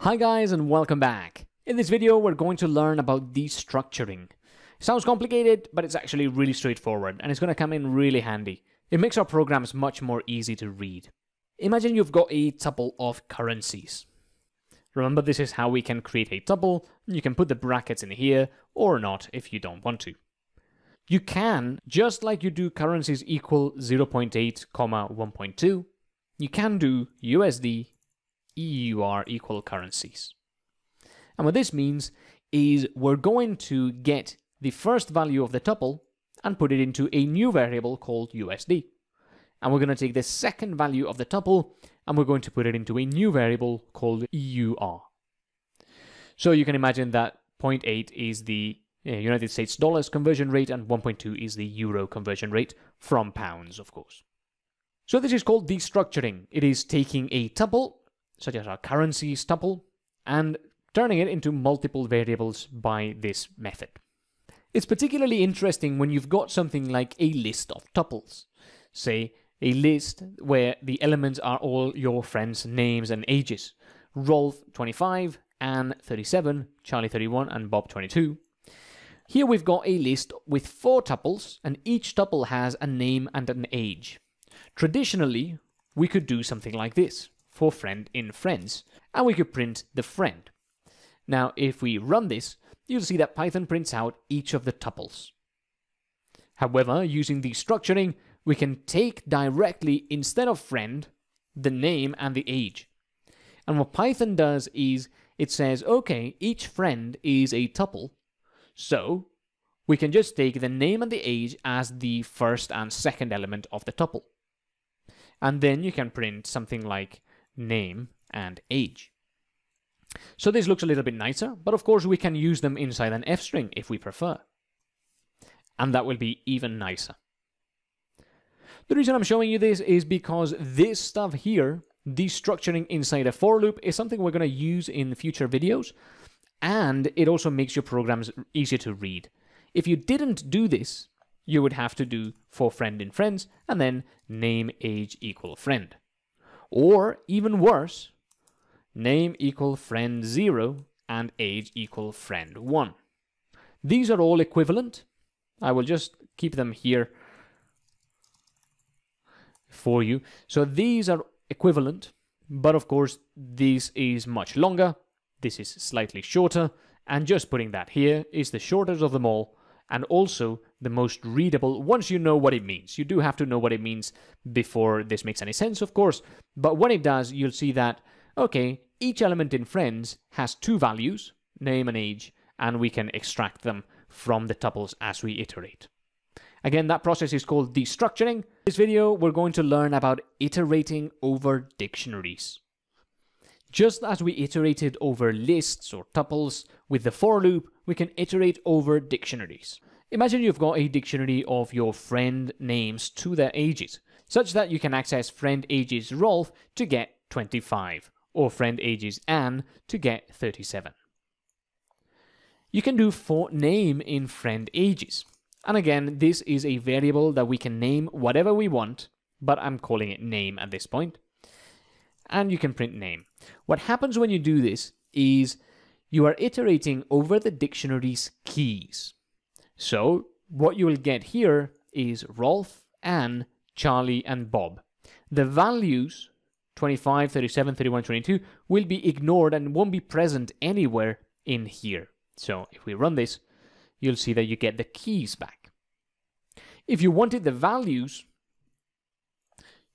Hi guys and welcome back. In this video we're going to learn about destructuring. Sounds complicated, but it's actually really straightforward and it's going to come in really handy. It makes our programs much more easy to read. Imagine you've got a tuple of currencies. Remember, this is how we can create a tuple. You can put the brackets in here or not if you don't want to. You can, just like you do currencies equal 0.8, 1.2, you can do USD EUR equal currencies. And what this means is we're going to get the first value of the tuple and put it into a new variable called USD. And we're going to take the second value of the tuple and we're going to put it into a new variable called EUR. So you can imagine that 0.8 is the United States dollars conversion rate and 1.2 is the euro conversion rate from pounds, of course. So this is called destructuring. It is taking a tuple, such as our currencies tuple, and turning it into multiple variables by this method. It's particularly interesting when you've got something like a list of tuples. Say, a list where the elements are all your friends' names and ages. Rolf 25, Anne 37, Charlie 31, and Bob 22. Here we've got a list with 4 tuples, and each tuple has a name and an age. Traditionally, we could do something like this for friend in friends, and we could print the friend. Now, if we run this, you'll see that Python prints out each of the tuples. However, using destructuring, we can take directly, instead of friend, the name and the age. And what Python does is it says, okay, each friend is a tuple, so we can just take the name and the age as the first and second element of the tuple. And then you can print something like name and age. So this looks a little bit nicer, but of course we can use them inside an F string if we prefer. And that will be even nicer. The reason I'm showing you this is because this stuff here, destructuring inside a for loop, is something we're going to use in future videos, and it also makes your programs easier to read. If you didn't do this, you would have to do for friend in friends, and then name age equal friend. Or, even worse, name equal friend 0 and age equal friend 1. These are all equivalent. I will just keep them here for you. So these are equivalent, but of course this is much longer, this is slightly shorter, and just putting that here is the shortest of them all, and also the most readable once you know what it means. You do have to know what it means before this makes any sense, of course, but when it does, you'll see that, okay, each element in friends has 2 values, name and age, and we can extract them from the tuples as we iterate. Again, that process is called destructuring. In this video, we're going to learn about iterating over dictionaries. Just as we iterated over lists or tuples with the for loop, we can iterate over dictionaries. Imagine you've got a dictionary of your friend names to their ages, such that you can access friend ages Rolf to get 25, or friend ages Anne to get 37. You can do for name in friend ages. And again, this is a variable that we can name whatever we want, but I'm calling it name at this point. And you can print name. What happens when you do this is you are iterating over the dictionary's keys. So what you will get here is Rolf, Anne, Charlie, and Bob. The values 25, 37, 31, 22 will be ignored and won't be present anywhere in here. So if we run this, you'll see that you get the keys back. If you wanted the values,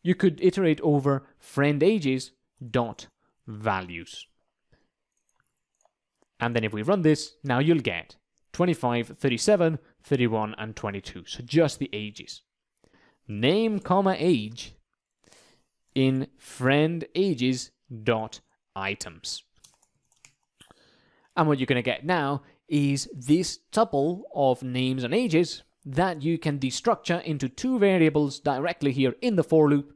you could iterate over friend ages dot values. And then if we run this, now you'll get 25, 37, 31, and 22. So just the ages. Name, comma, age in friend ages dot items. And what you're going to get now is this tuple of names and ages that you can destructure into 2 variables directly here in the for loop,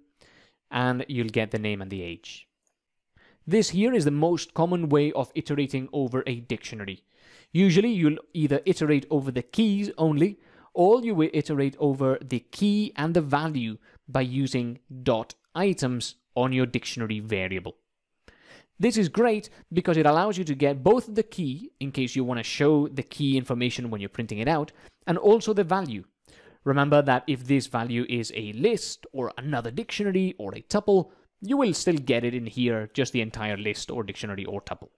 and you'll get the name and the age. This here is the most common way of iterating over a dictionary. Usually you'll either iterate over the keys only, or you will iterate over the key and the value by using dot items on your dictionary variable. This is great because it allows you to get both the key, in case you want to show the key information when you're printing it out, and also the value. Remember that if this value is a list or another dictionary or a tuple, you will still get it in here, just the entire list or dictionary or tuple.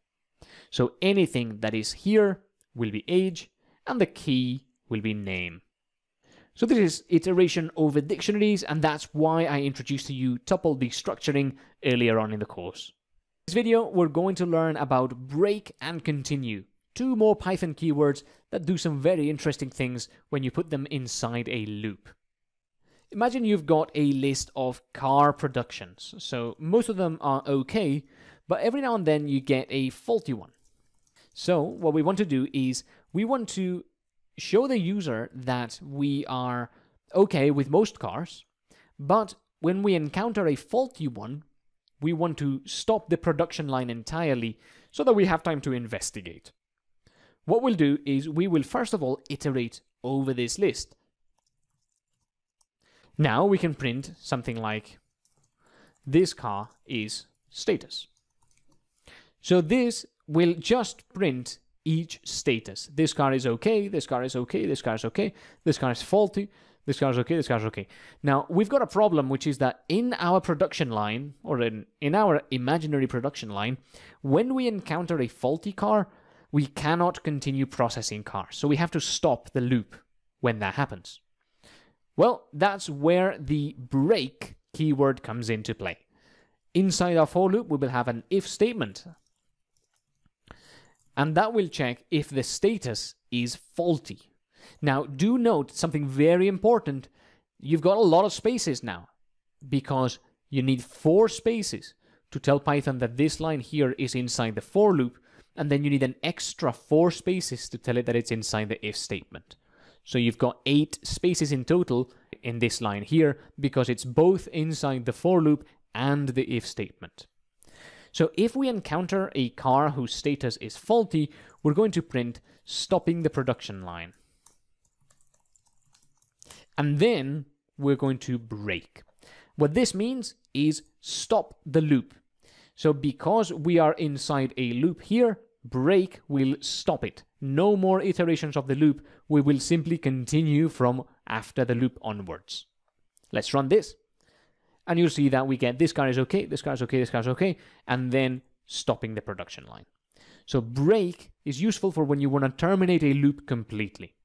So anything that is here will be age, and the key will be name. So this is iteration over dictionaries, and that's why I introduced to you tuple destructuring earlier on in the course. In this video, we're going to learn about break and continue, two more Python keywords that do some very interesting things when you put them inside a loop. Imagine you've got a list of car productions, so most of them are okay, but every now and then you get a faulty one. So what we want to do is we want to show the user that we are okay with most cars, but when we encounter a faulty one, we want to stop the production line entirely so that we have time to investigate. What we'll do is we will first of all iterate over this list. Now we can print something like this car is status. So this will just print each status. This car is okay, this car is okay, this car is okay, this car is faulty, this car is okay, this car is okay. Now, we've got a problem, which is that in our production line, or in our imaginary production line, when we encounter a faulty car, we cannot continue processing cars. So we have to stop the loop when that happens. Well, that's where the break keyword comes into play. Inside our for loop, we will have an if statement, and that will check if the status is faulty. Now, do note something very important. You've got a lot of spaces now because you need 4 spaces to tell Python that this line here is inside the for loop, and then you need an extra 4 spaces to tell it that it's inside the if statement. So you've got 8 spaces in total in this line here because it's both inside the for loop and the if statement. So if we encounter a car whose status is faulty, we're going to print stopping the production line. And then we're going to break. What this means is stop the loop. So because we are inside a loop here, break will stop it. No more iterations of the loop. We will simply continue from after the loop onwards. Let's run this. And you'll see that we get this car is okay, this car is okay, this car is okay, and then stopping the production line. So break is useful for when you want to terminate a loop completely.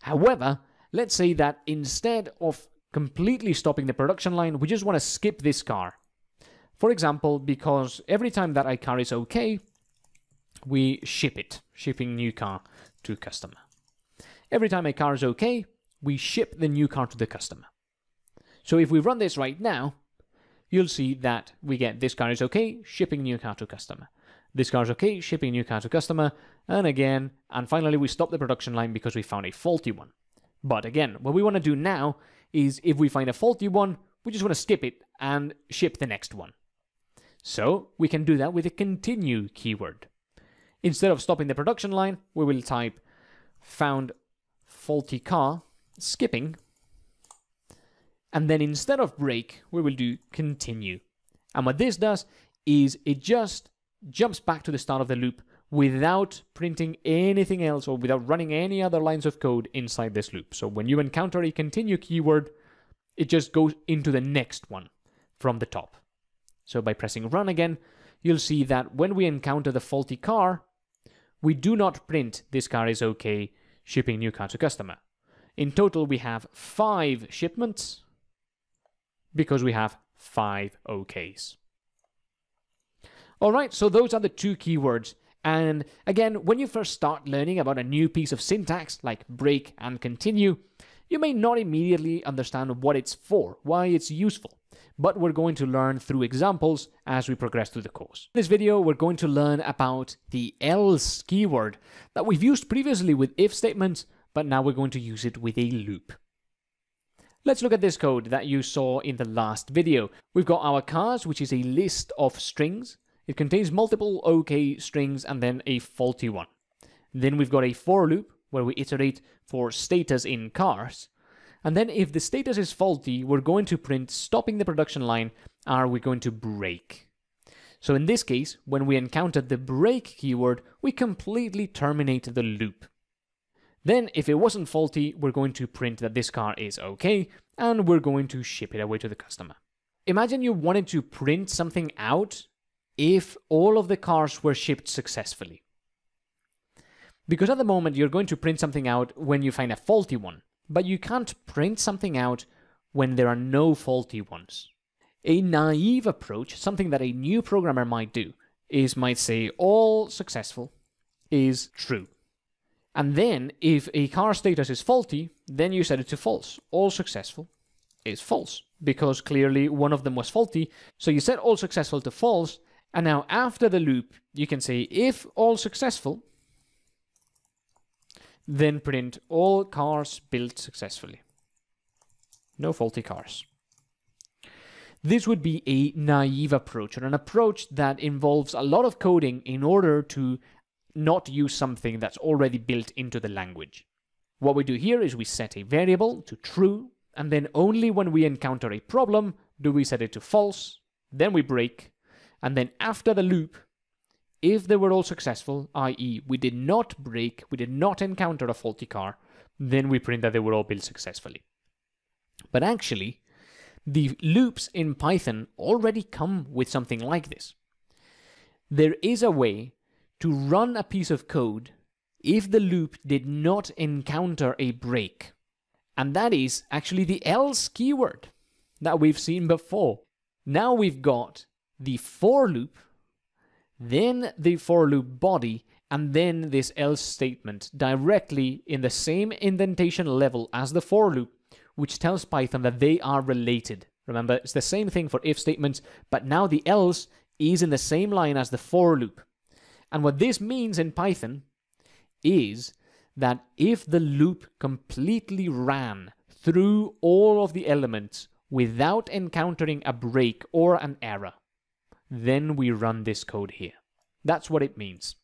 However, let's say that instead of completely stopping the production line, we just want to skip this car. For example, because every time that a car is okay, we ship it, shipping new car to customer. Every time a car is okay, we ship the new car to the customer. So if we run this right now, you'll see that we get this car is okay, shipping new car to customer. This car is okay, shipping new car to customer, and again, and finally we stop the production line because we found a faulty one. But again, what we want to do now is if we find a faulty one, we just want to skip it and ship the next one. So we can do that with a continue keyword. Instead of stopping the production line, we will type found faulty car, skipping, and then instead of break, we will do continue. And what this does is it just jumps back to the start of the loop without printing anything else or without running any other lines of code inside this loop. So when you encounter a continue keyword, it just goes into the next one from the top. So by pressing run again, you'll see that when we encounter the faulty car, we do not print this car is okay, shipping new car to customer. In total, we have 5 shipments because we have 5 OKs. All right, so those are the 2 keywords. And again, when you first start learning about a new piece of syntax like break and continue, you may not immediately understand what it's for, why it's useful. But we're going to learn through examples as we progress through the course. In this video, we're going to learn about the else keyword that we've used previously with if statements, but now we're going to use it with a loop. Let's look at this code that you saw in the last video. We've got our cars, which is a list of strings. It contains multiple OK strings and then a faulty one. Then we've got a for loop where we iterate for status in cars. And then if the status is faulty, we're going to print stopping the production line, or we're going to break. So in this case, when we encounter the break keyword, we completely terminate the loop. Then, if it wasn't faulty, we're going to print that this car is okay, and we're going to ship it away to the customer. Imagine you wanted to print something out if all of the cars were shipped successfully. Because at the moment, you're going to print something out when you find a faulty one, but you can't print something out when there are no faulty ones. A naive approach, something that a new programmer might do, might say all successful is true. And then, if a car status is faulty, then you set it to false. All successful is false, because clearly one of them was faulty. So you set all successful to false, and now after the loop, you can say if all successful, then print all cars built successfully. No faulty cars. This would be a naive approach, or an approach that involves a lot of coding in order to not use something that's already built into the language. What we do here is we set a variable to true, and then only when we encounter a problem do we set it to false, then we break, and then after the loop, if they were all successful, i.e. we did not break, we did not encounter a faulty car, then we print that they were all built successfully. But actually, the loops in Python already come with something like this. There is a way to run a piece of code if the loop did not encounter a break. And that is actually the else keyword that we've seen before. Now we've got the for loop, then the for loop body, and then this else statement directly in the same indentation level as the for loop, which tells Python that they are related. Remember, it's the same thing for if statements, but now the else is in the same line as the for loop. And what this means in Python is that if the loop completely ran through all of the elements without encountering a break or an error, then we run this code here. That's what it means.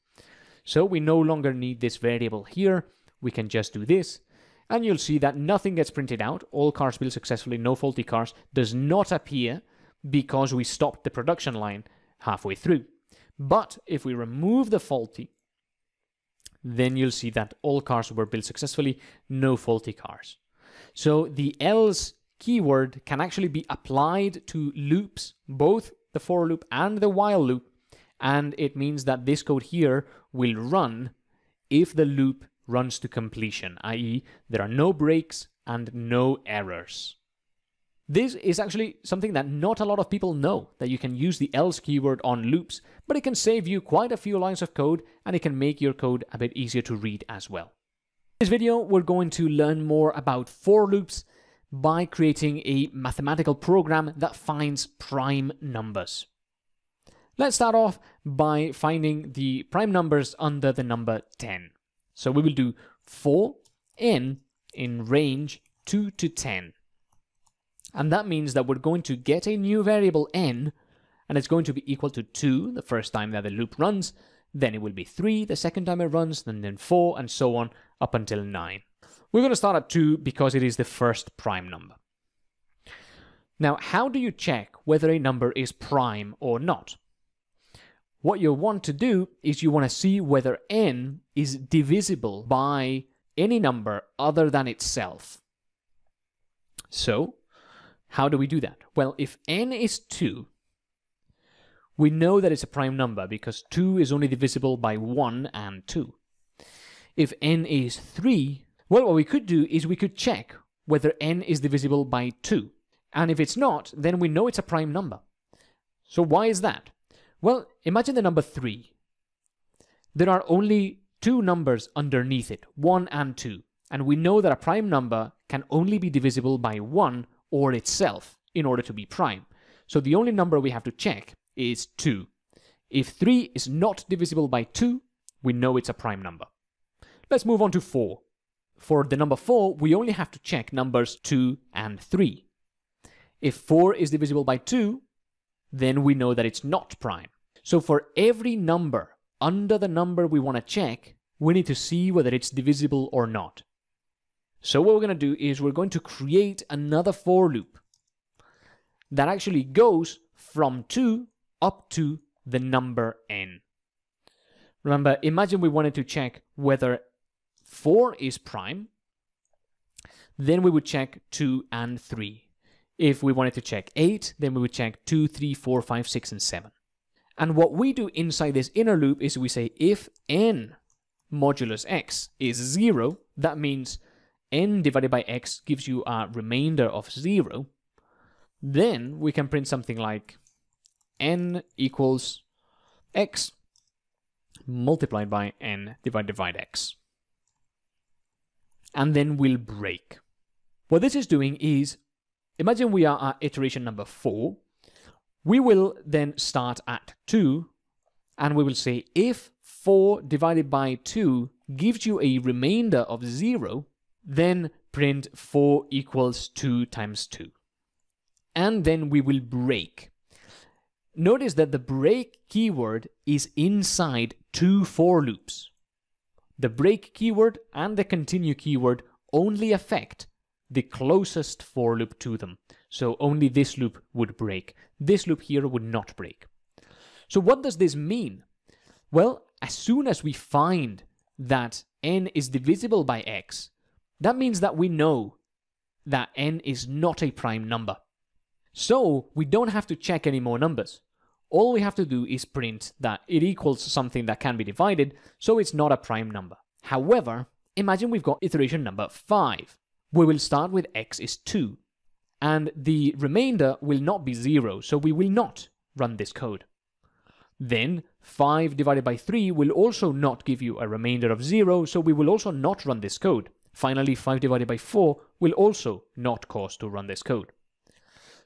So we no longer need this variable here. We can just do this. And you'll see that nothing gets printed out. All cars built successfully, no faulty cars, does not appear because we stopped the production line halfway through. But if we remove the faulty, then you'll see that all cars were built successfully, no faulty cars. So the else keyword can actually be applied to loops, both the for loop and the while loop, and it means that this code here will run if the loop runs to completion, i.e. there are no breaks and no errors. This is actually something that not a lot of people know, that you can use the else keyword on loops, but it can save you quite a few lines of code, and it can make your code a bit easier to read as well. In this video, we're going to learn more about for loops by creating a mathematical program that finds prime numbers. Let's start off by finding the prime numbers under the number 10. So we will do for n in range 2 to 10. And that means that we're going to get a new variable n, and it's going to be equal to 2 the first time that the loop runs, then it will be 3 the second time it runs, and then 4, and so on up until 9. We're going to start at 2 because it is the first prime number. Now, how do you check whether a number is prime or not? What you want to do is you want to see whether n is divisible by any number other than itself. So, how do we do that? Well, if n is 2, we know that it's a prime number because 2 is only divisible by 1 and 2. If n is 3, well, what we could do is we could check whether n is divisible by 2. And if it's not, then we know it's a prime number. So why is that? Well, imagine the number 3. There are only 2 numbers underneath it, 1 and 2. And we know that a prime number can only be divisible by 1 or itself in order to be prime. So the only number we have to check is 2. If 3 is not divisible by 2, we know it's a prime number. Let's move on to 4. For the number 4, we only have to check numbers 2 and 3. If 4 is divisible by 2, then we know that it's not prime. So for every number under the number we want to check, we need to see whether it's divisible or not. So what we're going to do is we're going to create another for loop that actually goes from 2 up to the number n. Remember, imagine we wanted to check whether 4 is prime, then we would check 2 and 3. If we wanted to check 8, then we would check 2, 3, 4, 5, 6, and 7. And what we do inside this inner loop is we say if n modulus x is 0, that means n divided by x gives you a remainder of 0, then we can print something like n equals x multiplied by n divided by x. And then we'll break. What this is doing is, imagine we are at iteration number 4. We will then start at 2, and we will say if 4 divided by 2 gives you a remainder of 0, then print 4 equals 2 times 2. And then we will break. Notice that the break keyword is inside 2 for loops. The break keyword and the continue keyword only affect the closest for loop to them. So only this loop would break. This loop here would not break. So what does this mean? Well, as soon as we find that n is divisible by x, that means that we know that n is not a prime number. So we don't have to check any more numbers. All we have to do is print that it equals something that can be divided, so it's not a prime number. However, imagine we've got iteration number 5. We will start with x is 2, and the remainder will not be 0, so we will not run this code. Then 5 divided by 3 will also not give you a remainder of 0, so we will also not run this code. Finally, 5 divided by 4 will also not cause to run this code.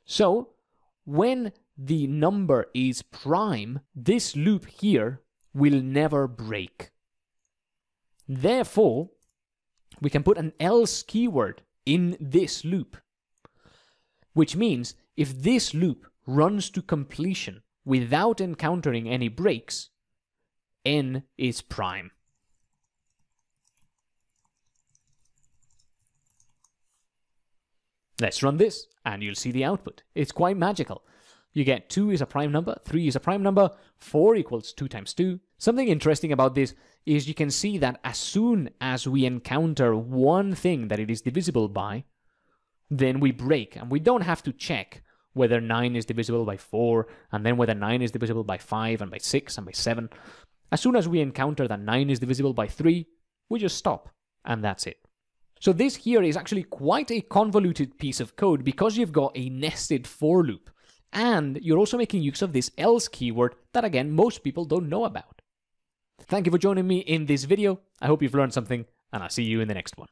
So, when the number is prime, this loop here will never break. Therefore, we can put an else keyword in this loop, which means if this loop runs to completion without encountering any breaks, n is prime. Let's run this, and you'll see the output. It's quite magical. You get 2 is a prime number, 3 is a prime number, 4 equals 2 times 2. Something interesting about this is you can see that as soon as we encounter one thing that it is divisible by, then we break, and we don't have to check whether 9 is divisible by 4, and then whether 9 is divisible by 5, and by 6, and by 7. As soon as we encounter that 9 is divisible by 3, we just stop, and that's it. So this here is actually quite a convoluted piece of code because you've got a nested for loop. And you're also making use of this else keyword that, again, most people don't know about. Thank you for joining me in this video. I hope you've learned something, and I'll see you in the next one.